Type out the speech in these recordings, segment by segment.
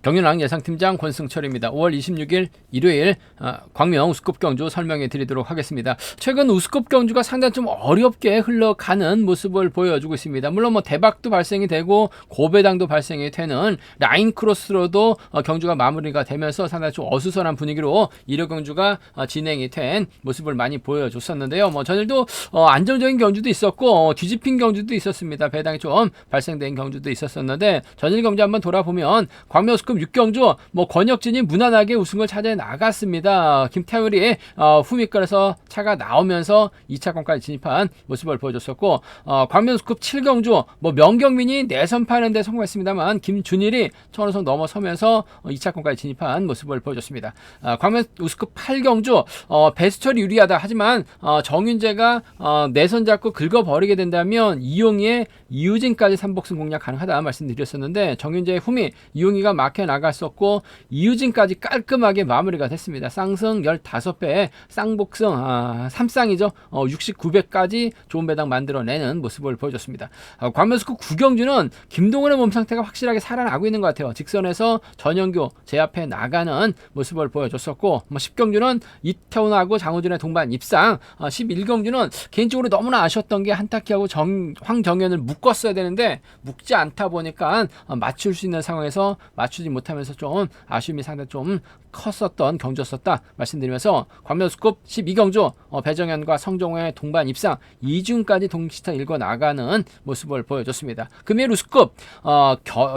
경윤왕 예상팀장 권승철입니다. 5월 26일 일요일 광명 우스컵 경주 설명해 드리도록 하겠습니다. 최근 우스컵 경주가 상당히 좀 어렵게 흘러가는 모습을 보여주고 있습니다. 물론 뭐 대박도 발생이 되고 고배당도 발생이 되는 라인 크로스로도 경주가 마무리가 되면서 상당히 좀 어수선한 분위기로 1호 경주가 진행이 된 모습을 많이 보여줬었는데요. 뭐 전일도 안정적인 경주도 있었고 뒤집힌 경주도 있었습니다. 배당이 좀 발생된 경주도 있었었는데 전일 경주 한번 돌아보면 광명 우스컵 6경주 뭐 권혁진이 무난하게 우승을 차지해 나갔습니다. 김태율이 후미권에서 차가 나오면서 2차권까지 진입한 모습을 보여줬었고 광명 우스컵 7경주 뭐 명경민이 내선파는 데 성공했습니다만 김준일이 천호성 넘어서면서 2차권까지 진입한 모습을 보여줬습니다. 광명 우스컵 8경주 배수철이 유리하다 하지만 정윤재가 내선 잡고 긁어버리게 된다면 이용희의 이유진까지 3복승 공략 가능하다 말씀드렸었는데 정윤재의 후미 이용희가 막혀 나갔었고 이유진까지 깔끔하게 마무리가 됐습니다. 쌍승 15배 쌍복승 3쌍이죠. 69배까지 좋은 배당 만들어내는 모습을 보여줬습니다. 광명우스컵 9경주는 김동훈의 몸 상태가 확실하게 살아나고 있는 것 같아요. 직선에서 전영규 제 앞에 나가는 모습을 보여줬었고 10경주는 이태훈하고 장호준의 동반 입상 11경주는 개인적으로 너무나 아쉬웠던 게 한타키하고 황정현을 묶었어야 되는데 묶지 않다 보니까 맞출 수 있는 상황에서 맞추지 못하면서 좀 아쉬움이 상당히 좀 컸었던 경주였었다 말씀드리면서 광명우스컵 12경주 배정현과 성종호의 동반 입상 2중까지 동시타 읽어 나가는 모습을 보여줬습니다. 금일 우스컵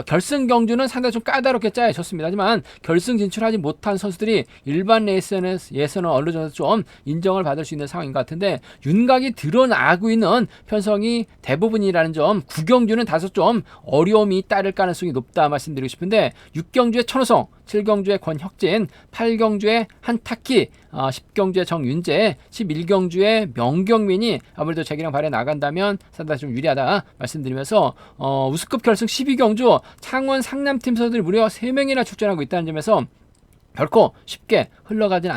결승 경주는 상당히 좀 까다롭게 짜여졌습니다. 하지만 결승 진출하지 못한 선수들이 일반 레이스에서는 어느 정도 좀 인정을 받을 수 있는 상황인 것 같은데 윤곽이 드러나고 있는 편성이 대부분이라는 점 9경주는 다소 좀 어려움이 따를 가능성이 높다 말씀드리고 싶은데 6경주의 천호성 7경주의 권혁진 8경주의 한타키 10경주의 정윤재 11경주의 명경민이 아무래도 재기량 발에 나간다면 상당히 좀 유리하다 말씀드리면서 우스컵 결승 12경주 창원 상남팀 선수들이 무려 3명이나 출전하고 있다는 점에서 결코 쉽게 흘러가진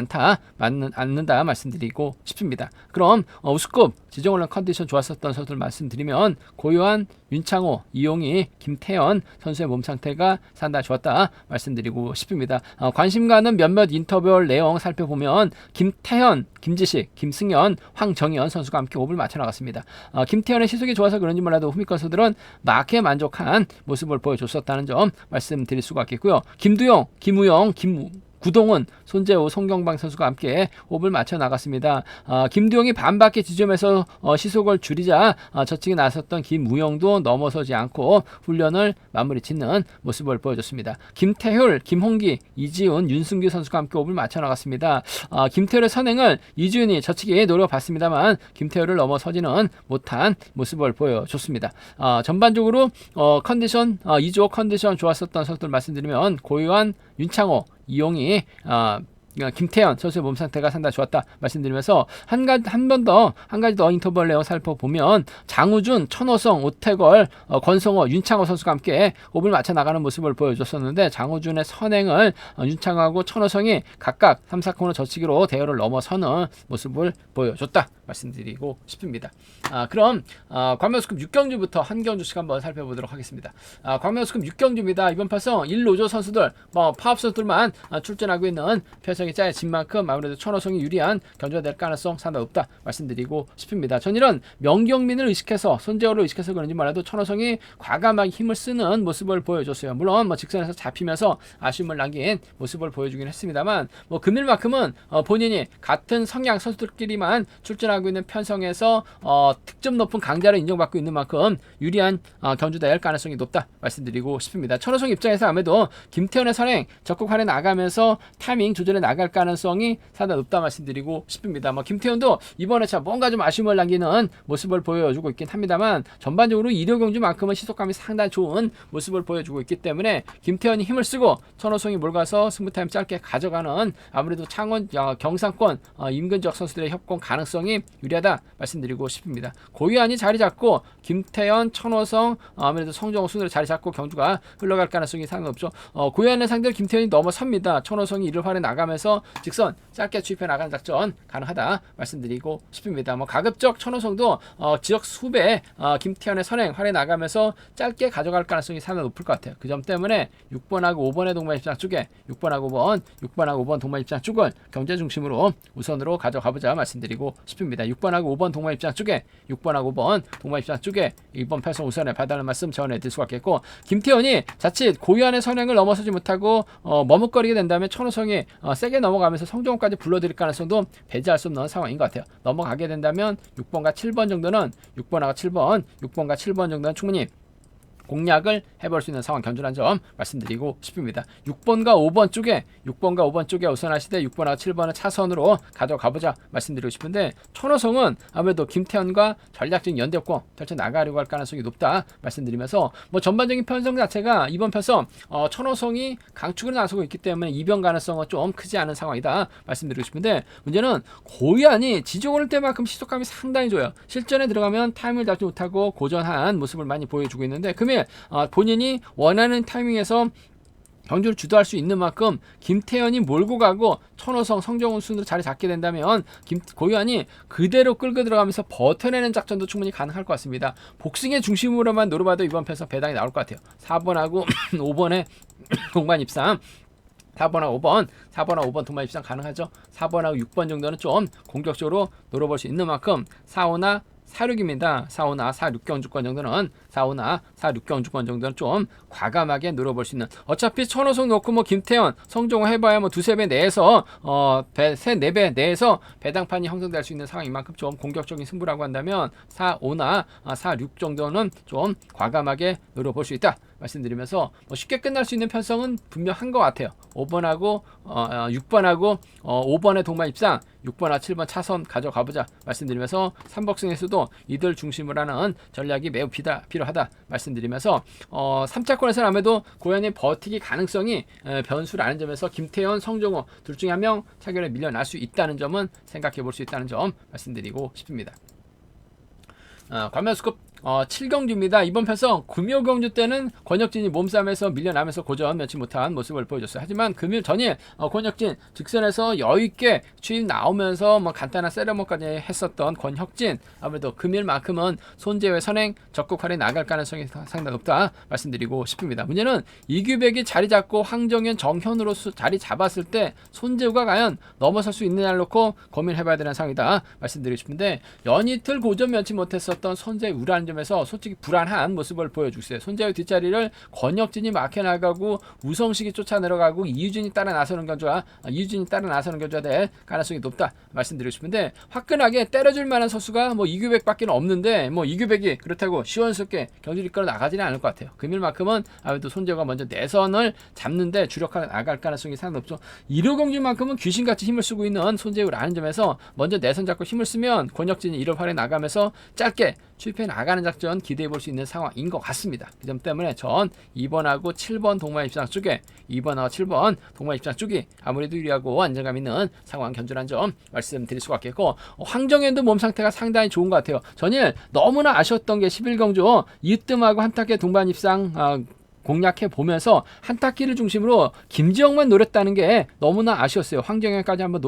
않는다 말씀드리고 싶습니다. 그럼 우스컵 지정훈련 컨디션 좋았었던 선수들 말씀드리면 고요한, 윤창호, 이용희, 김태현 선수의 몸 상태가 상당히 좋았다 말씀드리고 싶습니다. 관심 가는 몇몇 인터뷰 내용 살펴보면 김태현, 김지식, 김승현, 황정현 선수가 함께 호흡을 맞춰 나갔습니다. 김태현의 시속이 좋아서 그런지 몰라도 후미권 선수들은 막에 만족한 모습을 보여줬었다는 점 말씀드릴 수가 있겠고요. 김두용, 김우영, 구동훈, 손재호, 송경방 선수가 함께 호흡을 맞춰 나갔습니다. 김두용이 반바퀴 지점에서 시속을 줄이자 저측에 나섰던 김우영도 넘어서지 않고 훈련을 마무리 짓는 모습을 보여줬습니다. 김태율, 김홍기, 이지훈, 윤승규 선수가 함께 호흡을 맞춰 나갔습니다. 김태율의 선행을 이지훈이 저측에 노려봤습니다만 김태율을 넘어서지는 못한 모습을 보여줬습니다. 전반적으로 컨디션 2조 컨디션 좋았었던 선수들 말씀드리면 고요한, 윤창호, 이용희, 김태현 선수의 몸 상태가 상당히 좋았다 말씀드리면서 한 가지 더 인터벌 내용 살펴보면 장우준, 천호성, 오태걸, 권성호, 윤창호 선수가 함께 호흡을 맞춰 나가는 모습을 보여줬었는데 장우준의 선행을 윤창호하고 천호성이 각각 3, 4코너 저치기로 대열을 넘어서는 모습을 보여줬다 말씀드리고 싶습니다. 그럼 광명우스컵 6경주부터 한 경주씩 한번 살펴보도록 하겠습니다. 광명우스컵 6경주입니다. 이번 파성 1로조 선수들 파업 선수들만 출전하고 있는 편성이 짜여진 만큼 아무래도 천호성이 유리한 경주가 될 가능성 상당히 없다 말씀드리고 싶습니다. 전일은 명경민을 의식해서 손재호를 의식해서 그런지 몰라도 천호성이 과감하게 힘을 쓰는 모습을 보여줬어요. 물론 직선에서 잡히면서 아쉬움을 남긴 모습을 보여주긴 했습니다만 금일만큼은 본인이 같은 성향 선수들끼리만 출전하고 있는 편성에서 득점 높은 강자를 인정받고 있는 만큼 유리한 경주가 될 가능성이 높다 말씀드리고 싶습니다. 천호성 입장에서 아무래도 김태현의 선행 적극 활에 나가면서 타이밍 조절해 나갈 가능성이 상당히 높다 말씀드리고 싶습니다. 김태현도 이번에 뭔가 좀 아쉬움을 남기는 모습을 보여주고 있긴 합니다만 전반적으로 1호 경주만큼은 시속감이 상당히 좋은 모습을 보여주고 있기 때문에 김태현이 힘을 쓰고 천호성이 몰가서 승부타임 짧게 가져가는 아무래도 창원 경상권 인근 지역 선수들의 협공 가능성이 유리하다 말씀드리고 싶습니다. 고유한이 자리 잡고 김태현, 천호성 아무래도 성정호 순으로 자리 잡고 경주가 흘러갈 가능성이 상당히 높죠. 고유한의 상대를 김태현이 넘어섭니다. 천호성이 1월 활에 나가면서 나가면서 직선 짧게 추입해 나가는 작전 가능하다 말씀드리고 싶습니다. 뭐 가급적 천호성도 지역 수배 김태현의 선행 활에 나가면서 짧게 가져갈 가능성이 상당히 높을 것 같아요. 그 점 때문에 6번하고 5번의 동반 입장 쪽에 6번하고 5번 동반 입장 쪽을 경제 중심으로 우선으로 가져가보자 말씀드리고 싶습니다. 6번하고 5번 동반 입장 쪽에 6번하고 5번 동반 입장 쪽에 1번 편성 우선에 봐달라는 말씀 전해드릴 수가 있겠고, 김태현이 자칫 고유한의 선행을 넘어서지 못하고 머뭇거리게 된다면 천호성이 세게 넘어가면서 성종까지 불러들일 가능성도 배제할 수 없는 상황인 것 같아요. 넘어가게 된다면 6번과 7번 정도는 6번과 7번 정도는 충분히 공략을 해볼 수 있는 상황 견주란 점 말씀드리고 싶습니다. 6번과 5번 쪽에 우선하시되 6번하고 7번은 차선으로 가져가보자 말씀드리고 싶은데, 천호성은 아무래도 김태현과 전략적인 연대권 펼쳐 나가려고 할 가능성이 높다 말씀드리면서, 뭐 전반적인 편성 자체가 이번 편성 천호성이 강축으로 나서고 있기 때문에 이변 가능성은 좀 크지 않은 상황이다 말씀드리고 싶은데, 문제는 고유한이 지져오를 때만큼 시속감이 상당히 좋아요. 실전에 들어가면 타이밍을 잡지 못하고 고전한 모습을 많이 보여주고 있는데, 금일 본인이 원하는 타이밍에서 경주를 주도할 수 있는 만큼 김태현이 몰고 가고 천호성, 성정훈 순으로 자리 잡게 된다면 고유한이 그대로 끌고 들어가면서 버텨내는 작전도 충분히 가능할 것 같습니다. 복싱의 중심으로만 노려봐도 이번 편에서 배당이 나올 것 같아요. 4번하고 5번의 동반 입상, 4번하고 5번 동반 입상 가능하죠. 4번하고 6번 정도는 좀 공격적으로 노려볼 수 있는 만큼 4, 5나 4, 6 경주권 정도는 4, 6 경주권 정도는 좀 과감하게 노려볼 수 있는, 어차피 천호성 놓고 뭐 김태현, 성종호 해봐야 뭐 두세 배 내에서 3-4배 내에서 배당판이 형성될 수 있는 상황인 만큼 좀 공격적인 승부라고 한다면 4, 6 정도는 좀 과감하게 노려볼 수 있다 말씀드리면서, 뭐 쉽게 끝날 수 있는 편성은 분명한 것 같아요. 5번하고 5번의 동반 입상, 6번과 7번 차선 가져가보자 말씀드리면서, 삼복승에서도 이들 중심으로 하는 전략이 매우 필요하다 말씀드리면서, 3차권에서는 아무래도 고현이 버티기 가능성이 변수라는 점에서 김태현, 성종호 둘 중에 한 명 차결에 밀려날 수 있다는 점은 생각해 볼 수 있다는 점 말씀드리고 싶습니다. 관면수급 7경주입니다. 이번 편성 금요경주 때는 권혁진이 몸싸움에서 밀려나면서 고전 면치 못한 모습을 보여줬어요. 하지만 금일 전일 권혁진 직선에서 여유있게 추입 나오면서 뭐 간단한 세레모까지 했었던 권혁진, 아무래도 금일만큼은 손재회 선행 적극 활에 나갈 가능성이 상당히 높다 말씀드리고 싶습니다. 문제는 이규백이 자리 잡고 황정현, 정현으로 자리 잡았을 때 손재우가 과연 넘어설 수 있느냐를 놓고 고민해봐야 되는 상황이다 말씀드리고 싶은데, 연이틀 고전 면치 못했었던 손재우라는 점에서 솔직히 불안한 모습을 보여주고 있어요. 손재우 뒷자리를 권혁진이 막혀나가고 우성식이 쫓아 내려가고 이유진이 따라 나서는 견주가 될 가능성이 높다 말씀드리고 싶은데, 화끈하게 때려줄 만한 선수가 뭐 이규백밖에 없는데, 뭐 이규백이 그렇다고 시원스럽게 경기를 이끌어 나가지는 않을 것 같아요. 금일만큼은 아무래도 손재우가 먼저 내선을 잡는데 주력하게 나갈 가능성이 상당히 높죠. 1호경주만큼은 귀신같이 힘을 쓰고 있는 손재우라는 점에서 먼저 내선 잡고 힘을 쓰면 권혁진이 1호 활에 나가면서 짧게 추입해 나가는 작전 기대해 볼 수 있는 상황인 것 같습니다. 그 점 때문에 전 2번하고 7번 동반 입장 쪽에 2번하고 7번 동반 입장 쪽이 아무래도 유리하고 안정감 있는 상황 견주란 점 말씀드릴 수가 있겠고, 황정현도 몸 상태가 상당히 좋은 것 같아요. 전일 너무나 아쉬웠던 게 11경주 이뜸하고 한타계 동반 입상 공략해 보면서 한타키를 중심으로 김지영만 노렸다는 게 너무나 아쉬웠어요. 황정현까지 한번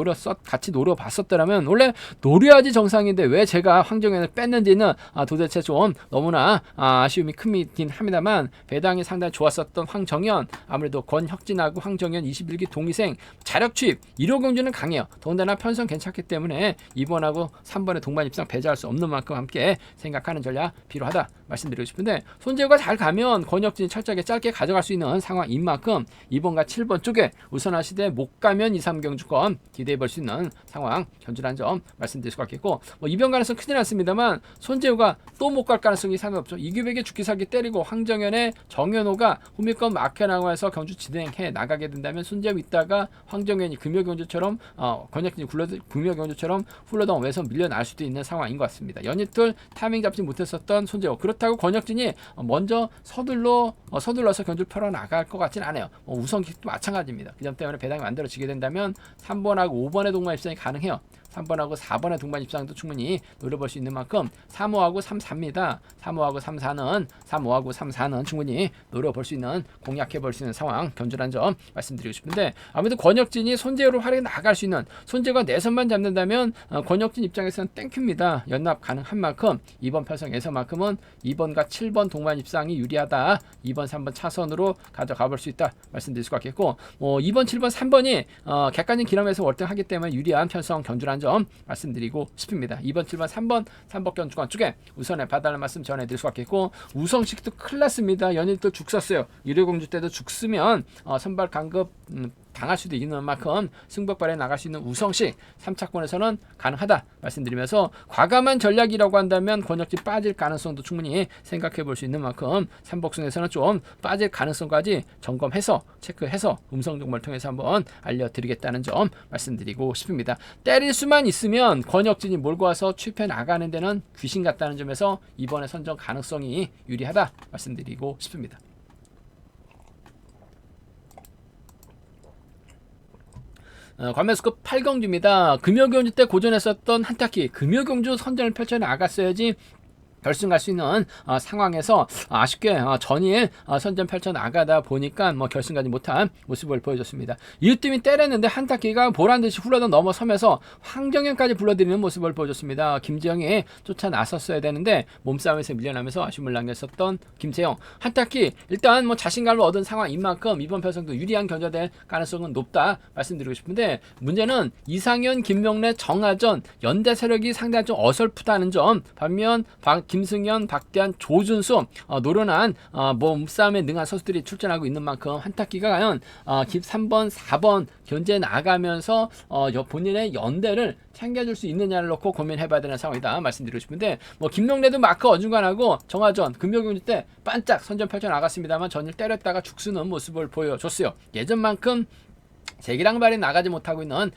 같이 노려봤었더라면, 원래 노려야지 정상인데 왜 제가 황정현을 뺐는지는 도대체 좀 너무나 아쉬움이 크긴 합니다만, 배당이 상당히 좋았었던 황정현, 아무래도 권혁진하고 황정현 21기 동기생 자력 추입 1호 경주는 강해요. 더군다나 편성 괜찮기 때문에 2번하고 3번의 동반 입상 배제할 수 없는 만큼 함께 생각하는 전략 필요하다 말씀드리고 싶은데, 손재우가 잘 가면 권혁진이 철저하게 짧게 가져갈 수 있는 상황인 만큼 2번과 7번 쪽에 우선하시되 못 가면 2, 3경주권 기대해 볼 수 있는 상황 견주란 점 말씀드릴 수가 있겠고, 뭐 이변 가능성 크진 않습니다만 손재우가 또 못 갈 가능성이 상당히 없죠. 이규백의 죽기 살기 때리고 황정현의 정현호가 후미권 막혀나가면서 경주 진행해 나가게 된다면, 손재우 있다가 황정현이 금요경주처럼 권혁진이 금요경주처럼 훌러덩 외선 밀려날 수도 있는 상황인 것 같습니다. 연이틀 타이밍 잡지 못했었던 손재우, 그렇다고 권혁진이 먼저 서둘러서 경주를 펴나갈 것 같지는 않아요. 우선킥도 마찬가지입니다. 그 점 때문에 배당이 만들어지게 된다면 3번하고 5번의 동반 입상이 가능해요. 3번하고 4번의 동반 입상도 충분히 노려볼 수 있는 만큼 3호하고 3, 4입니다. 3호하고 3, 4는 3호하고 3, 4는 충분히 노려볼 수 있는 공략해볼 수 있는 상황 견주란 점 말씀드리고 싶은데 아무래도 권혁진이 손재우로 활약해 나갈 수 있는 손재우가 내선만 잡는다면 권혁진 입장에서는 땡큐입니다. 연납 가능한 만큼 이번 편성에서만큼은 2번과 7번 동반 입상이 유리하다. 2번, 3번 차선으로 가져가 볼 수 있다. 말씀드릴 수가 있겠고 2번, 7번, 3번이 객관적 기념에서 월등하기 때문에 유리한 편성 견주란 점 말씀드리고 싶습니다. 2번, 7번, 3번, 3번 견주권 쪽에 우선에 봐달라는 말씀 전해드릴 수가 있겠고 우성식도 큰일 났습니다. 연일도 죽 썼어요. 1회공주 때도 죽 쓰면 선발 강급 당할 수도 있는 만큼 승복발에 나갈 수 있는 우성식 3차권에서는 가능하다 말씀드리면서 과감한 전략이라고 한다면 권혁진 빠질 가능성도 충분히 생각해 볼 수 있는 만큼 삼복승에서는 좀 빠질 가능성까지 점검해서 체크해서 음성 정보를 통해서 한번 알려드리겠다는 점 말씀드리고 싶습니다. 때릴 수만 있으면 권혁진이 몰고 와서 취입해 나가는 데는 귀신 같다는 점에서 이번에 선정 가능성이 유리하다 말씀드리고 싶습니다. 관면수급 8경주입니다. 금요경주 때 고전했었던 한타키 금요경주 선전을 펼쳐 나갔어야지 결승 갈 수 있는 상황에서 아쉽게 전일 선전 펼쳐 나가다 보니까 결승 가지 못한 모습을 보여줬습니다. 이웃팀이 때렸는데 한타키가 보란듯이 훌러덩 넘어서면서 황정현까지 불러들이는 모습을 보여줬습니다. 김재영이 쫓아 나섰어야 되는데 몸싸움에서 밀려나면서 아쉬움을 남겼었던 김재영. 한타키 일단 자신감을 얻은 상황인 만큼 이번 편성도 유리한 견제될 가능성은 높다 말씀드리고 싶은데 문제는 이상현, 김명래, 정하전 연대 세력이 상당히 좀 어설프다는 점. 반면 김승현, 박대한, 조준수 노련한 몸싸움에 능한 선수들이 출전하고 있는 만큼 한타키가 과연 3번, 4번 견제 나가면서 본인의 연대를 챙겨줄 수 있느냐를 놓고 고민해봐야 되는 상황이다 말씀드리고 싶은데 김명래도 마크 어중간하고 정하전 금요경주 때 반짝 선전 펼쳐 나갔습니다만 전일 때렸다가 죽쓰는 모습을 보여줬어요. 예전만큼 제기랑발이 나가지 못하고 있는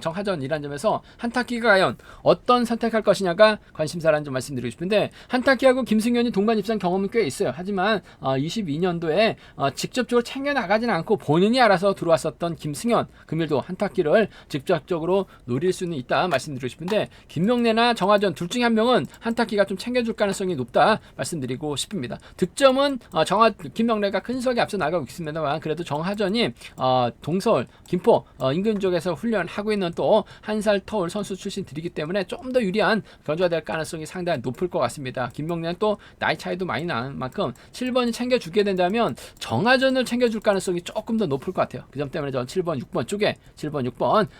정하전이라는 점에서 한타키가 과연 어떤 선택할 것이냐가 관심사라는 점 말씀드리고 싶은데 한타키하고 김승현이 동반 입상 경험은 꽤 있어요. 하지만 22년도에 직접적으로 챙겨 나가지는 않고 본인이 알아서 들어왔었던 김승현 금일도 한타키를 직접적으로 노릴 수는 있다 말씀드리고 싶은데 김명래나 정하전 둘 중에 한 명은 한타키가 좀 챙겨줄 가능성이 높다 말씀드리고 싶습니다. 득점은 김명래가 큰 수하게 앞서 나가고 있습니다만 그래도 정하전이 동서울 김포 인근 쪽에서 훈련하고 있는 또 한 살 터울 선수 출신들이기 때문에 좀 더 유리한 견주가 될 가능성이 상당히 높을 것 같습니다. 김명래는 또 나이 차이도 많이 나는 만큼 7번이 챙겨주게 된다면 정하전을 챙겨줄 가능성이 조금 더 높을 것 같아요. 그 점 때문에 저는 7번, 6번 쪽에 7번,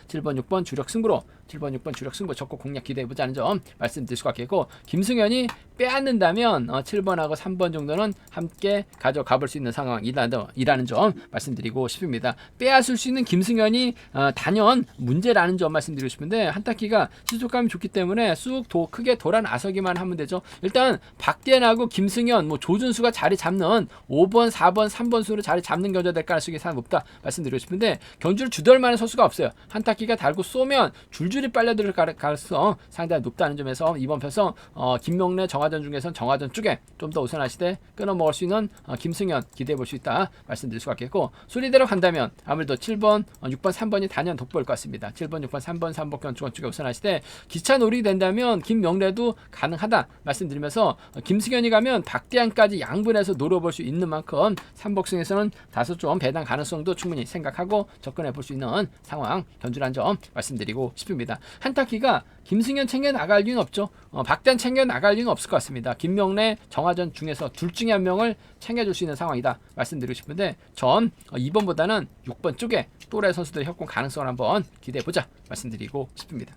6번 주력 승부로 7번, 6번 주력 승부 적극 공략 기대해보자는 점 말씀드릴 수가 있겠고 김승현이 빼앗는다면 7번하고 3번 정도는 함께 가져가 볼 수 있는 상황이라는 점 말씀드리고 싶습니다. 빼앗을 수 있는 김승현이 단연 문제라는 점 말씀드리고 싶은데 한타키가 시속감이 좋기 때문에 쑥 크게 돌아 나서기만 하면 되죠. 일단 박대현하고 김승현, 조준수가 자리 잡는 5번, 4번, 3번 수로 자리 잡는 견제 될 가능성이 상당히 높다 말씀드리고 싶은데 견주를 주도할 만한 선수가 없어요. 한타키가 달고 쏘면 줄줄이 빨려들 가능성 상당히 높다는 점에서 이번 편성 김명래, 정하전 중에선 정하전 쪽에 좀 더 우선하시되 끊어먹을 수 있는 김승현 기대해 볼 수 있다 말씀드릴 수가 있겠고 수리대로 간다면 아무래도 7번, 6번, 3번이 단연 돋보일 것 같습니다. 7번, 6번, 3번, 3번 견주권 쪽에 우선하시되 기차 놀이 된다면 김명래도 가능하다 말씀드리면서 김승현이 가면 박대한까지 양분해서 노려볼 수 있는 만큼 삼복승에서는 다소 좀 배당 가능성도 충분히 생각하고 접근해 볼 수 있는 상황 견주란 점 말씀드리고 싶습니다. 한타키가 김승현 챙겨 나갈 리는 없죠. 박대한 챙겨 나갈 리는 없을 것 같습니다. 김명래, 정하전 중에서 둘 중에 한 명을 챙겨줄 수 있는 상황이다 말씀드리고 싶은데 전 2번보다는 6번 쪽에 또래 선수들의 협공 가능성을 한번 기대해보자 말씀드리고 싶습니다.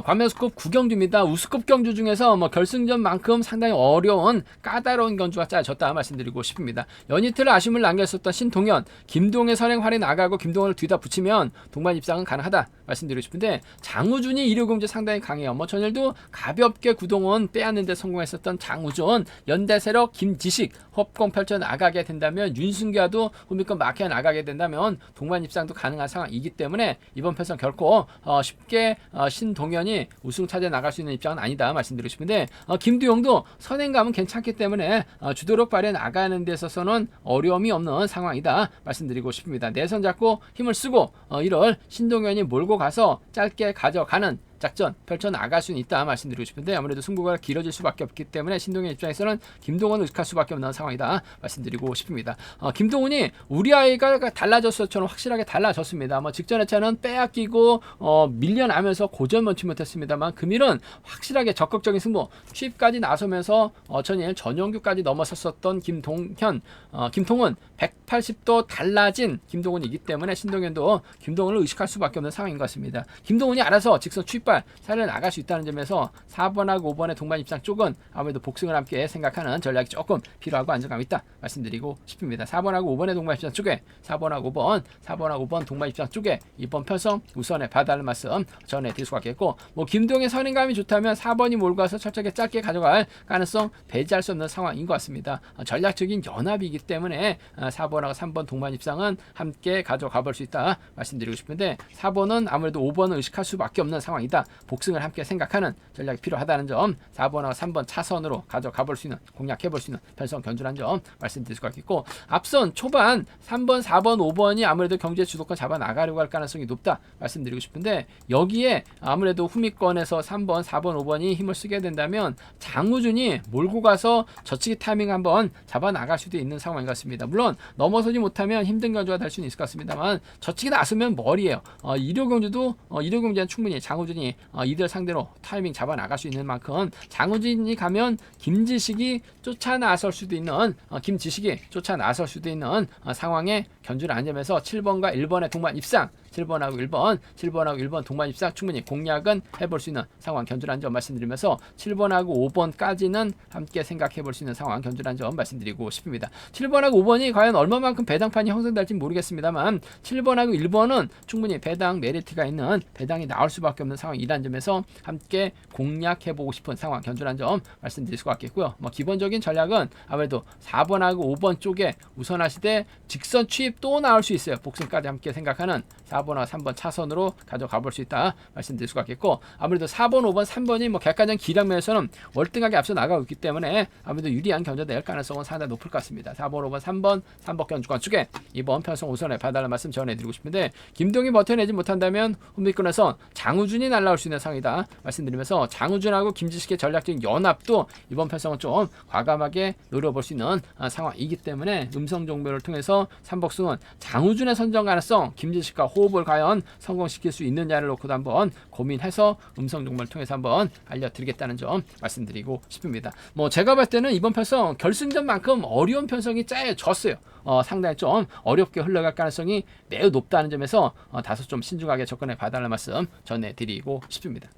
관면수급 9경주입니다. 우수급 경주 중에서 결승전만큼 상당히 어려운 까다로운 경주가 짜여졌다 말씀드리고 싶습니다. 연이틀 아쉬움을 남겼었던 신동현, 김동의 선행활이 나가고 김동현을 뒤다 붙이면 동반 입상은 가능하다 말씀드리고 싶은데 장우준이 1호경주 상당히 강해요. 전일도 가볍게 구동원 빼앗는데 성공했었던 장우준, 연대세력 김지식 협공 펼쳐 나가게 된다면 윤승기와도 후미권 막혀 나가게 된다면 동반 입상도 가능한 상황이기 때문에 이번 편성 결코 쉽게 신동현 김동현이 우승 차지해 나갈 수 있는 입장은 아니다 말씀드리고 싶은데 김두용도 선행감은 괜찮기 때문에 주도력 발휘해 나가는 데 있어서는 어려움이 없는 상황이다 말씀드리고 싶습니다. 내선 잡고 힘을 쓰고 1월 신동현이 몰고 가서 짧게 가져가는 작전 펼쳐나갈 수는 있다 말씀드리고 싶은데 아무래도 승부가 길어질 수밖에 없기 때문에 신동현 입장에서는 김동훈을 의식할 수밖에 없는 상황이다 말씀드리고 싶습니다. 김동훈이 우리 아이가 달라졌어처럼 확실하게 달라졌습니다. 직전 회차는 빼앗기고 밀려나면서 고전 면치 못했습니다만 금일은 확실하게 적극적인 승부 취입까지 나서면서 전일 전용규까지 넘어섰었던 김동훈 180도 달라진 김동훈이기 때문에 신동현도 김동훈을 의식할 수밖에 없는 상황인 것 같습니다. 김동훈이 알아서 직선 취입 살려 나갈 수 있다는 점에서 4번하고 5번의 동반 입상 쪽은 아무래도 복승을 함께 생각하는 전략이 조금 필요하고 안정감이 있다 말씀드리고 싶습니다. 4번하고 5번의 동반 입상 쪽에 4번하고 5번 동반 입상 쪽에 이번 편성 우선에 봐달라는 말씀 전해드릴 수가 있겠고 김동의 선행감이 좋다면 4번이 몰고 와서 철저하게 짧게 가져갈 가능성 배제할 수 없는 상황인 것 같습니다. 전략적인 연합이기 때문에 4번하고 3번 동반 입상은 함께 가져가 볼 수 있다 말씀드리고 싶은데 4번은 아무래도 5번을 의식할 수밖에 없는 상황이다. 복승을 함께 생각하는 전략이 필요하다는 점 4번하고 3번 차선으로 가져가 볼 수 있는 공략해 볼 수 있는 편성 견주란 점 말씀드릴 수가 있겠고 앞선 초반 3번 4번 5번이 아무래도 경제 주도권 잡아 나가려고 할 가능성이 높다 말씀드리고 싶은데 여기에 아무래도 후미권에서 3번 4번 5번이 힘을 쓰게 된다면 장우준이 몰고 가서 저치기 타이밍 한번 잡아 나갈 수도 있는 상황인 것 같습니다. 물론 넘어서지 못하면 힘든 견주가 될 수는 있을 것 같습니다만 저치기 나서면 머리예요. 일요경주는 충분히 장우준이 이들 상대로 타이밍 잡아 나갈 수 있는 만큼 장우진이 가면 김지식이 쫓아 나설 수도 있는 상황에 견주를 앉으면서 7번과 1번의 동반 입상 7번하고 1번 동반 입상 충분히 공략은 해볼 수 있는 상황 견주라는 점 말씀드리면서 7번하고 5번까지는 함께 생각해 볼 수 있는 상황 견주라는 점 말씀드리고 싶습니다. 7번하고 5번이 과연 얼마만큼 배당판이 형성될지 모르겠습니다만 7번하고 1번은 충분히 배당 메리트가 있는 배당이 나올 수밖에 없는 상황이라는 점에서 함께 공략해 보고 싶은 상황 견주라는 점 말씀드릴 수가 있겠고요. 기본적인 전략은 아무래도 4번하고 5번 쪽에 우선하시되 직선 취입 또 나올 수 있어요. 복승까지 함께 생각하는 4번과 3번 차선으로 가져가 볼 수 있다 말씀드릴 수가 있겠고 아무래도 4번, 5번, 3번이 객관적 기량 면에서는 월등하게 앞서 나가고 있기 때문에 아무래도 유리한 견제될 가능성은 상당히 높을 것 같습니다. 4번, 5번, 3번 견주권 쪽에 이번 편성 우선에 봐달라는 말씀 전해드리고 싶은데 김동희 버텨내지 못한다면 후미권에서 장우준이 날라올 수 있는 상황이다 말씀드리면서 장우준하고 김지식의 전략적인 연합도 이번 편성은 좀 과감하게 노려볼 수 있는 상황이기 때문에 음성 종묘를 통해서 삼복승은 장우준의 선정 가능성 김지식과 호흡을 과연 성공시킬 수 있느냐를 놓고도 한번 고민해서 음성 종목을 통해서 한번 알려드리겠다는 점 말씀드리고 싶습니다. 제가 봤을 때는 이번 편성 결승전만큼 어려운 편성이 짜여졌어요. 상당히 좀 어렵게 흘러갈 가능성이 매우 높다는 점에서 다소 좀 신중하게 접근해 봐달라는 말씀 전해드리고 싶습니다.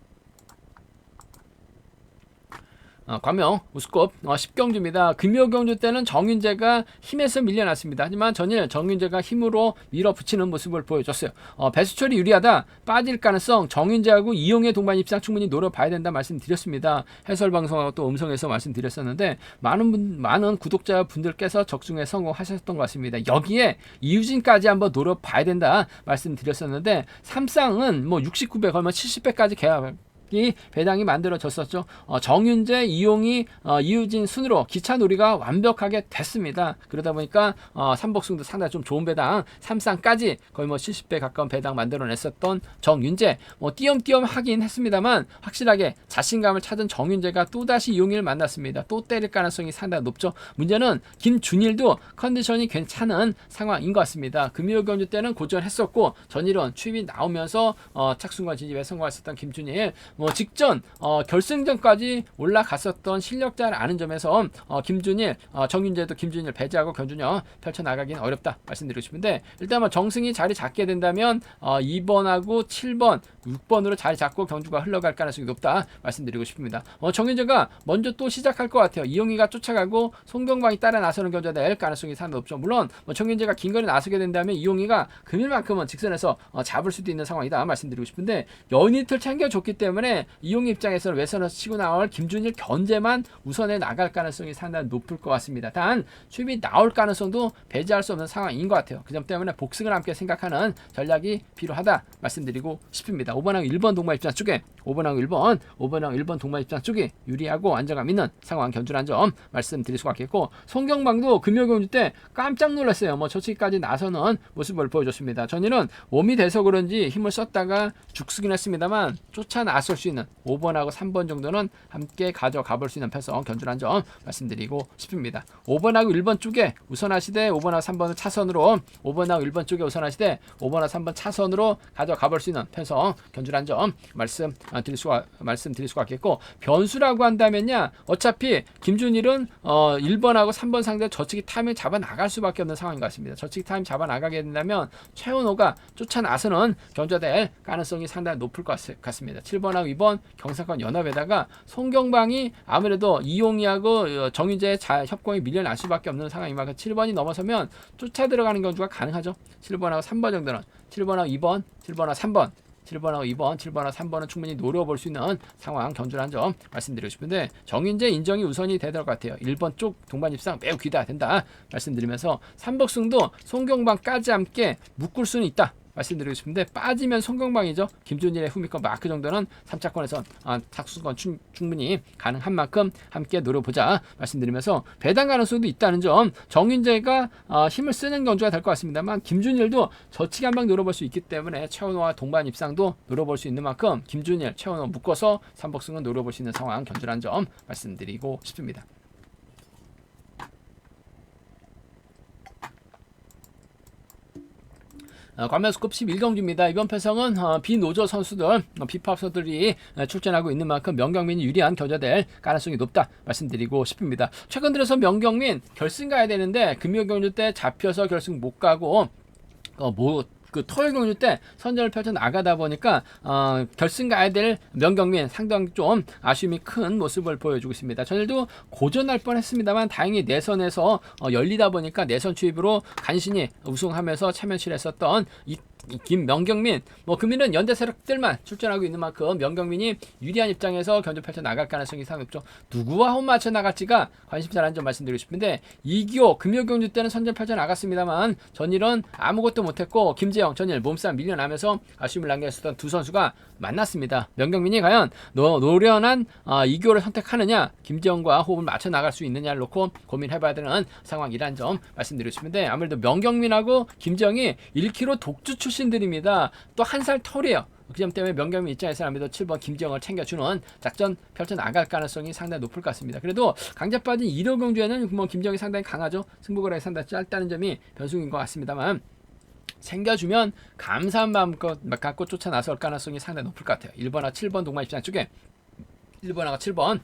광명 우스컵 10경주입니다. 금요경주 때는 정윤재가 힘에서 밀려났습니다. 하지만 전일 정윤재가 힘으로 밀어붙이는 모습을 보여줬어요. 배수철이 유리하다 빠질 가능성 정윤재하고 이용의 동반 입상 충분히 노려봐야 된다 말씀드렸습니다. 해설방송하고 또 음성에서 말씀드렸었는데 많은 구독자분들께서 적중에 성공하셨던 것 같습니다. 여기에 이유진까지 한번 노려봐야 된다 말씀드렸었는데 삼쌍은 69배 걸면 70배까지 계약 배당이 만들어졌었죠. 정윤재, 이용이, 이유진 순으로 기차 놀이가 완벽하게 됐습니다. 그러다 보니까 삼복승도 상당히 좀 좋은 배당, 삼쌍까지 거의 70배 가까운 배당 만들어냈었던 정윤재. 띄엄띄엄 하긴 했습니다만 확실하게 자신감을 찾은 정윤재가 또다시 이용이를 만났습니다. 또 때릴 가능성이 상당히 높죠. 문제는 김준일도 컨디션이 괜찮은 상황인 것 같습니다. 금요 경주 때는 고전했었고 전일은 취입이 나오면서 착순과 진입에 성공했었던 김준일 직전 결승전까지 올라갔었던 실력자라는 점에서 김준일, 정윤재도 김준일 배제하고 견주녀 펼쳐나가기는 어렵다 말씀드리고 싶은데 일단 정승이 자리 잡게 된다면 2번하고 7번, 6번으로 자리 잡고 경주가 흘러갈 가능성이 높다 말씀드리고 싶습니다. 정윤재가 먼저 또 시작할 것 같아요. 이용희가 쫓아가고 송경방이 따라 나서는 견주가 될 가능성이 상당히 높죠. 물론 정윤재가 긴 거리 나서게 된다면 이용희가 금일만큼은 직선에서 잡을 수도 있는 상황이다 말씀드리고 싶은데 연이틀 챙겨줬기 때문에 때문에 이용 입장에서는 외선에서 치고 나올 김준일 견제만 우선에 나갈 가능성이 상당히 높을 것 같습니다. 단 수입이 나올 가능성도 배제할 수 없는 상황인 것 같아요. 그 점 때문에 복승을 함께 생각하는 전략이 필요하다 말씀드리고 싶습니다. 5번하고 1번 동반 입장 쪽에 5번하고 1번 동반 입장 쪽이 유리하고 안정감 있는 상황 견주란 점 말씀드릴 수가 있겠고, 송경방도 금요경주 때 깜짝 놀랐어요. 뭐 저치기까지 나서는 모습을 보여줬습니다. 전일은 웜이 돼서 그런지 힘을 썼다가 죽쓰긴 했습니다만 쫓아 나설 수 있는 5번하고 3번 정도는 함께 가져가 볼 수 있는 편성 견주란 점 말씀드리고 싶습니다. 5번하고 1번 쪽에 우선하시되 5번하고 3번을 차선으로 5번하고 1번 쪽에 우선하시되 5번하고 3번 차선으로 가져가 볼 수 있는 편성 견주란 점 말씀드릴 수가 있겠고, 변수라고 한다면요, 어차피 김준일은 1번하고 3번 상대 저치기 타임을 잡아 나갈 수밖에 없는 상황인 것 같습니다. 저치기 타임 잡아 나가게 된다면 최은호가 쫓아 나서는 견제될 가능성이 상당히 높을 것 같습니다. 7번하고 2번 경상권 연합에다가 송경방이 아무래도 이용희하고 정윤재의 협공이 밀려날 수밖에 없는 상황인 만큼 7번이 넘어서면 쫓아 들어가는 견주가 가능하죠. 7번하고 3번 정도는 7번하고 2번, 7번하고 3번 7번하고 2번, 7번하고 3번은 충분히 노려볼 수 있는 상황 견주란 점 말씀드리고 싶은데, 정인재 인정이 우선이 되될 것 같아요. 1번 쪽 동반 입상 매우 귀다 된다 말씀드리면서 삼복승도 송경방까지 함께 묶을 수는 있다 말씀드리고 싶은데, 빠지면 송경방이죠. 김준일의 후미권 마크 정도는 3차권에서 착수권 충분히 가능한 만큼 함께 노려보자 말씀드리면서, 배당 가능성도 있다는 점, 정윤재가 힘을 쓰는 견주가 될 것 같습니다만 김준일도 저치기 한 방 노려볼 수 있기 때문에 최은호와 동반 입상도 노려볼 수 있는 만큼 김준일, 최은호 묶어서 삼복승은 노려볼 수 있는 상황 견주란 점 말씀드리고 싶습니다. 관면수급 11경주입니다. 이번 편성은 비노조 선수들, 비팝 선수들이 출전하고 있는 만큼 명경민이 유리한 견제될 가능성이 높다 말씀드리고 싶습니다. 최근 들어서 명경민 결승 가야 되는데 금요경주 때 잡혀서 결승 못 가고 토요일 경주 때 선전을 펼쳐 나가다 보니까 결승 가야 될 명경민 상당히 좀 아쉬움이 큰 모습을 보여주고 있습니다. 전일도 고전할 뻔했습니다만 다행히 내선에서 열리다 보니까 내선 추입으로 간신히 우승하면서 체면실했었던 김명경민, 금일은 연대 세력들만 출전하고 있는 만큼 명경민이 유리한 입장에서 견제 펼쳐 나갈 가능성이 상당히 높죠. 누구와 홈 맞춰 나갈지가 관심사라는 점 말씀드리고 싶은데, 이기호 금요경주 때는 선전 펼쳐 나갔습니다만 전일은 아무것도 못했고 김재영, 전일 몸싸움 밀려나면서 아쉬움을 남겼었던 두 선수가 만났습니다. 명경민이 과연 노련한 이기호를 선택하느냐, 김재영과 호흡을 맞춰 나갈 수 있느냐를 놓고 고민해봐야 되는 상황이라는 점 말씀드리고 싶은데, 아무래도 명경민하고 김재영이 1kg 독주 출신들입니다. 또 한 살 터울이에요. 그 점 때문에 명경민 입장에서는 아무래도 7번 김재영을 챙겨주는 작전 펼쳐 나갈 가능성이 상당히 높을 것 같습니다. 그래도 강자 빠진 1호 경주에는 김재영이 상당히 강하죠. 승부거래가 상당히 짧다는 점이 변수인 것 같습니다만, 챙겨주면 감사한 마음 갖고 쫓아 나설 가능성이 상당히 높을 것 같아요. 1번하고 7번 동반 입장 쪽에 1번하고 7번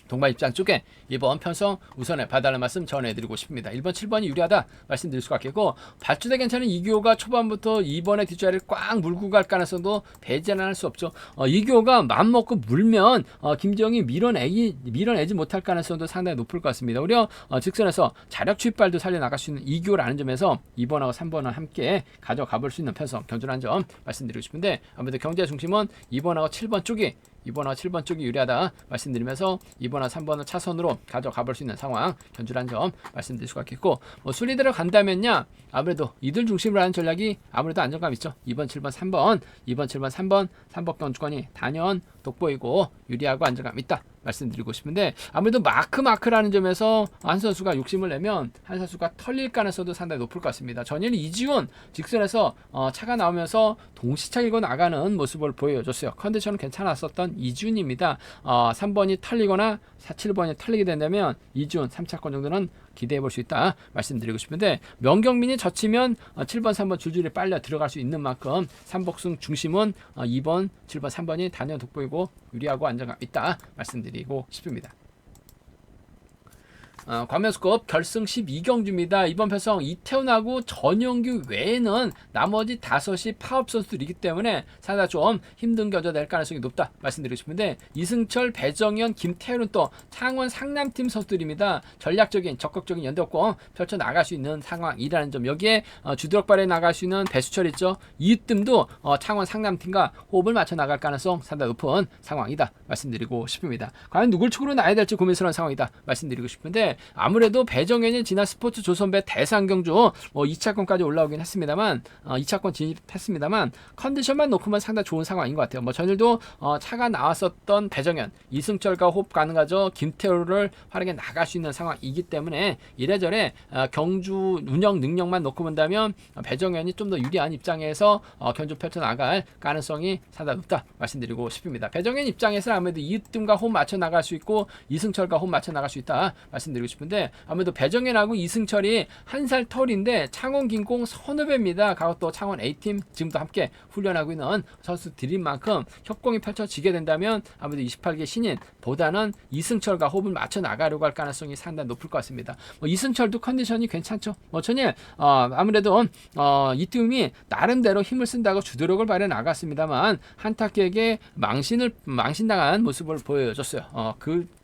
동반 입장 쪽에 이번 편성 우선에 봐달라는 말씀 전해드리고 싶습니다. 1번, 7번이 유리하다 말씀드릴 수가 있겠고, 발주대 괜찮은 이규호가 초반부터 2번의 뒷자리를 꽉 물고 갈 가능성도 배제는 할 수 없죠. 이규호가 맘먹고 물면 김재영이 밀어내지 못할 가능성도 상당히 높을 것 같습니다. 오히려 직선에서 자력 추입발도 살려나갈 수 있는 이규호라는 점에서 2번하고 3번은 함께 가져가 볼 수 있는 편성 견주라는 점 말씀드리고 싶은데, 아무래도 경제 중심은 2번하고 7번 쪽이 2번과 7번 쪽이 유리하다 말씀드리면서 2번과 3번을 차선으로 가져가 볼 수 있는 상황 견주란 점 말씀드릴 수가 있겠고, 순위대로 간다면요, 아무래도 이들 중심으로 하는 전략이 아무래도 안정감 있죠. 2번, 7번, 3번 2번, 7번, 3번 3번 경주권이 단연 돋보이고 유리하고 안정감 있다 말씀드리고 싶은데, 아무래도 마크라는 점에서 한 선수가 욕심을 내면 한 선수가 털릴 가능성도 상당히 높을 것 같습니다. 전일 이지훈 직선에서 차가 나오면서 동시차 일고 나가는 모습을 보여줬어요. 컨디션은 괜찮았었던 이지훈입니다. 3번이 털리거나 7번이 털리게 된다면 이지훈 3차권 정도는 기대해 볼 수 있다 말씀드리고 싶은데, 명경민이 젖히면 7번, 3번 줄줄이 빨려 들어갈 수 있는 만큼 삼복승 중심은 2번, 7번, 3번이 단연 돋보이고 유리하고 안정감 있다 말씀드리고 싶습니다. 광명스컵 결승 12경주입니다. 이번 편성 이태훈하고 전용규 외에는 나머지 5이 파업 선수들이기 때문에 상당히 좀 힘든 겨져 될 가능성이 높다 말씀드리고 싶은데, 이승철, 배정현, 김태훈은 또 창원 상남팀 선수들입니다. 전략적인 적극적인 연대권 펼쳐 나갈 수 있는 상황이라는 점, 여기에 주드럭발에 나갈 수 있는 배수철 있죠. 이뜸도 창원 상남팀과 호흡을 맞춰 나갈 가능성 상당히 높은 상황이다 말씀드리고 싶습니다. 과연 누굴 축으로 나야 될지 고민스러운 상황이다 말씀드리고 싶은데, 아무래도 배정현이 지난 스포츠 조선배 대상경주 2차권까지 올라오긴 했습니다만, 2차권 진입했습니다만 컨디션만 놓고만 상당히 좋은 상황인 것 같아요. 전일도 차가 나왔었던 배정현, 이승철과 호흡 가능하죠. 김태우를 활약해 나갈 수 있는 상황이기 때문에 이래저래 경주 운영 능력만 놓고 본다면 배정현이 좀 더 유리한 입장에서 경주 펼쳐 나갈 가능성이 상당히 높다 말씀드리고 싶습니다. 배정현 입장에서는 아무래도 이뜸과 호흡 맞춰 나갈 수 있고 이승철과 호흡 맞춰 나갈 수 있다 말씀드리고 싶은데, 아무래도 배정현하고 이승철이 한 살 터울인데 창원 긴공 선후배입니다. 가고 또 창원 A팀 지금도 함께 훈련하고 있는 선수들인 만큼 협공이 펼쳐지게 된다면 아무래도 28개 신인보다는 이승철과 호흡을 맞춰 나가려고 할 가능성이 상당히 높을 것 같습니다. 이승철도 컨디션이 괜찮죠. 전일 아무래도 이뜸이 나름대로 힘을 쓴다고 주도력을 발휘해 나갔습니다만 한타격에 망신당한 모습을 보여줬어요.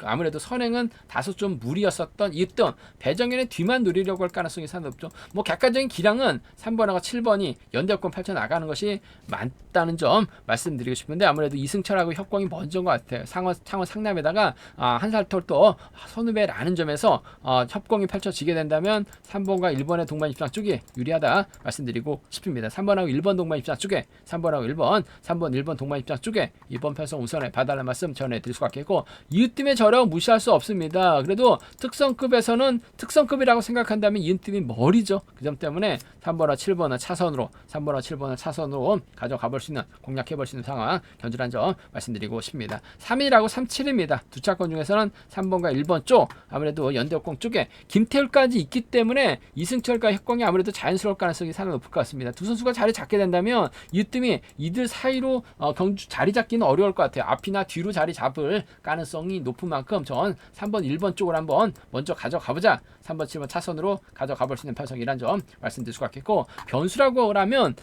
아무래도 선행은 다소 좀 무리였었던 이뜸, 배정현의 뒤만 노리려고 할 가능성이 상당히 높죠. 객관적인 기량은 3번하고 7번이 연대권 펼쳐 나가는 것이 맞다는 점 말씀드리고 싶은데, 아무래도 이승철하고 협공이 먼저인 것 같아요. 창원 상남에다가 한 살 털도 선후배라는 점에서 협공이 펼쳐지게 된다면 3번과 1번의 동반 입장 쪽이 유리하다 말씀드리고 싶습니다. 3번하고 1번 동반 입장 쪽에 3번하고 1번, 3번, 1번 동반 입장 쪽에 이번 편성 우선에 봐달라는 말씀 전해드릴 수가 있겠고, 이으뜸의 저력 무시할 수 없습니다. 그래도 특성급에서는 특성급이라고 생각한다면 이으뜸이 머리죠. 그 점 때문에 3번과 7번은 차선으로, 3번과 7번은 차선으로 가져가 볼 수 있는, 공략해 볼 수 있는 상황 견주란 점 말씀드리고 싶습니다. 3일하고 37입니다. 두 차권 중에서는 3번과 1번 쪽, 아무래도 연대역공 쪽에 김태울까지 있기 때문에 이승철과 협공이 아무래도 자연스러울 가능성이 상당히 높을 것 같습니다. 두 선수가 자리 잡게 된다면 이뜸이 이들 사이로 경주 자리 잡기는 어려울 것 같아요. 앞이나 뒤로 자리 잡을 가능성이 높은 만큼 전 3번, 1번 쪽으로 한번 먼저 가져가보자. 3번, 7번 차선으로 가져가 볼 수 있는 편성이란 점 말씀드릴 수가 있겠고, 변수라고 하면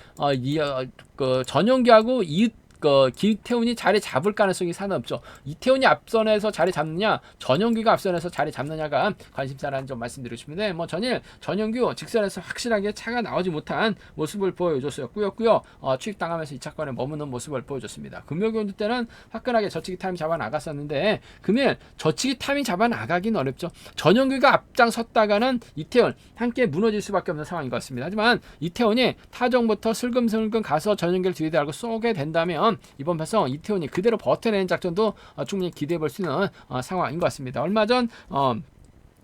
전용기하고 김태훈이 자리 잡을 가능성이 상당히 없죠. 이태훈이 앞선에서 자리 잡느냐, 전용규가 앞선에서 자리 잡느냐가 관심사라는 점 말씀드리고 싶은데, 전일 전용규 직선에서 확실하게 차가 나오지 못한 모습을 보여줬어요. 꾸역꾸역 추익당하면서 2차권에 머무는 모습을 보여줬습니다. 금요일 때는 화끈하게 저치기 타임 잡아 나갔었는데, 금일 저치기 타임 잡아 나가긴 어렵죠. 전용규가 앞장섰다가는 이태훈 함께 무너질 수밖에 없는 상황인 것 같습니다. 하지만 이태훈이 타정부터 슬금슬금 가서 전용규를 뒤에 달고 쏘게 된다면 이번 편성 이태훈이 그대로 버텨내는 작전도 충분히 기대해 볼 수 있는 상황인 것 같습니다. 얼마 전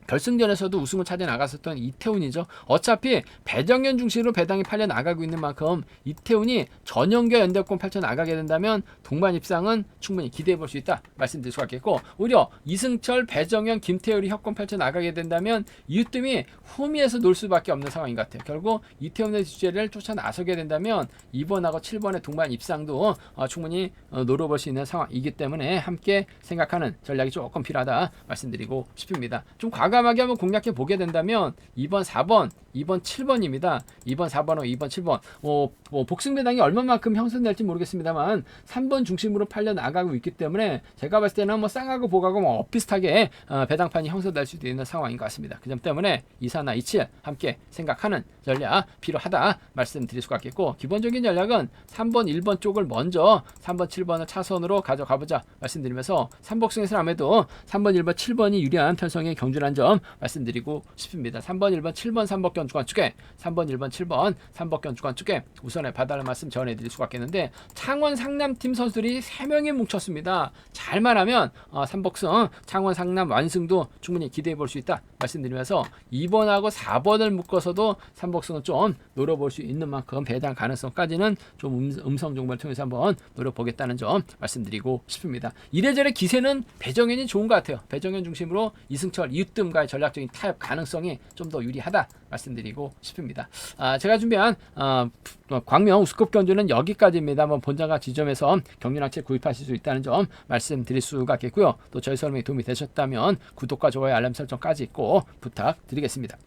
결승전에서도 우승을 차지해 나갔었던 이태훈이죠. 어차피 배정현 중심으로 배당이 팔려 나가고 있는 만큼 이태훈이 전용규 연대권 펼쳐 나가게 된다면 동반 입상은 충분히 기대해 볼 수 있다 말씀드릴 수가 있겠고, 오히려 이승철, 배정현, 김태울이 협권 펼쳐 나가게 된다면 이으뜸이 후미에서 놀 수밖에 없는 상황인 것 같아요. 결국 이태훈의 주제를 쫓아 나서게 된다면 2번하고 7번의 동반 입상도 충분히 노려볼 수 있는 상황이기 때문에 함께 생각하는 전략이 조금 필요하다 말씀드리고 싶습니다. 좀 과감하게 한번 공략해 보게 된다면 2번, 4번, 2번, 7번입니다. 2번, 4번하고 2번, 7번. 복승 배당이 얼마만큼 형성될지 모르겠습니다만 3번 중심으로 팔려 나가고 있기 때문에 제가 봤을 때는 쌍하고 복하고 비슷하게 배당판이 형성될 수도 있는 상황인 것 같습니다. 그 점 때문에 24나 27 함께 생각하는 전략 필요하다 말씀드릴 수가 있겠고, 기본적인 전략은 3번, 1번 쪽을 먼저 3번, 7번을 차선으로 가져가보자 말씀드리면서 3복승에서는 아무래도 3번, 1번, 7번이 유리한 편성의 경주라는 점 말씀드리고 싶습니다. 3번, 1번, 7번, 3복견 주간 쪽에 3번, 1번, 7번, 3복견 주간 쪽에 우선에 봐달라는 말씀 전해드릴 수가 있겠는데, 창원 상남팀 선수들이 3명이 뭉쳤습니다. 잘만 하면 3복승 창원 상남 완승도 충분히 기대해 볼 수 있다 말씀드리면서 2번하고 4번을 묶어서도 3복승은 좀 노려볼 수 있는 만큼 배당 가능성까지는 좀 음성 정보를 통해서 한번 노려보겠다는 점 말씀드리고 싶습니다. 이래저래 기세는 배정현이 좋은 것 같아요. 배정현 중심으로 이승철, 이으뜸과의 전략적인 타협 가능성이 좀 더 유리하다 말씀드리고 싶습니다. 제가 준비한 광명 우스컵 경주는 여기까지입니다. 본장과 지점에서 경륜학체 구입하실 수 있다는 점 말씀드릴 수가 있겠고요. 또 저희 설명이 도움이 되셨다면 구독과 좋아요 알람 설정까지 꼭 부탁드리겠습니다.